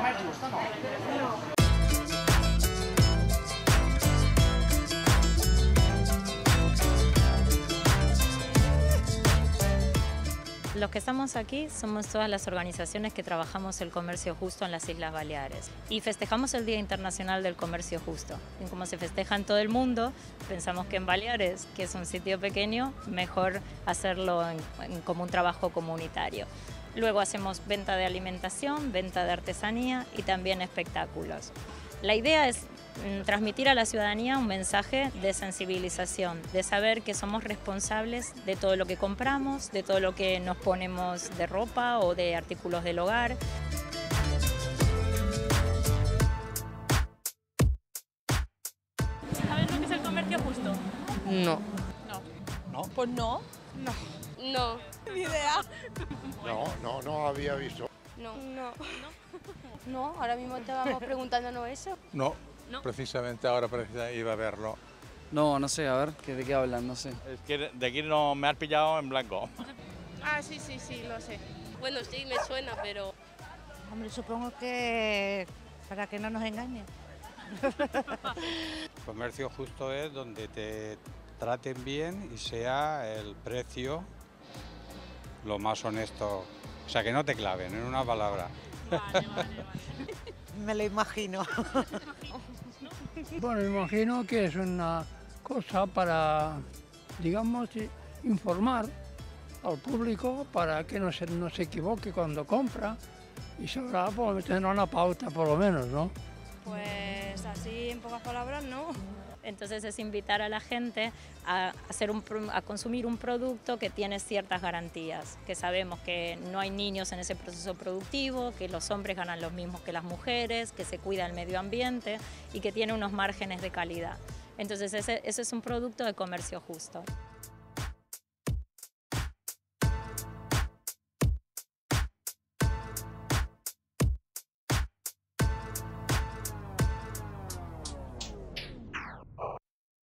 Com'è giusto, no? Los que estamos aquí somos todas las organizaciones que trabajamos el comercio justo en las Islas Baleares y festejamos el Día Internacional del Comercio Justo. Y como se festeja en todo el mundo, pensamos que en Baleares, que es un sitio pequeño, mejor hacerlo como un trabajo comunitario. Luego hacemos venta de alimentación, venta de artesanía y también espectáculos. La idea es transmitir a la ciudadanía un mensaje de sensibilización, de saber que somos responsables de todo lo que compramos, de todo lo que nos ponemos de ropa o de artículos del hogar. ¿Sabes lo que es el comercio justo? No. No. Pues no. No. Ni idea. No había visto. No. No, ahora mismo estábamos preguntándonos eso. No, precisamente ahora iba a verlo. No sé, a ver, ¿de qué hablan? No sé. Es que de aquí no me has pillado en blanco. Ah, sí, lo sé. Bueno, sí, me suena, pero... Hombre, supongo que para que no nos engañen. Comercio justo es donde te traten bien y sea el precio lo más honesto. O sea, que no te claven, en una palabra. Vale. Me lo imagino. Bueno, imagino que es una cosa para, digamos, informar al público para que no se equivoque cuando compra y sabrá por tener una pauta por lo menos, ¿no? Pues así, en pocas palabras, no. Entonces es invitar a la gente a consumir un producto que tiene ciertas garantías, que sabemos que no hay niños en ese proceso productivo, que los hombres ganan los mismos que las mujeres, que se cuida el medio ambiente y que tiene unos márgenes de calidad. Entonces ese es un producto de comercio justo.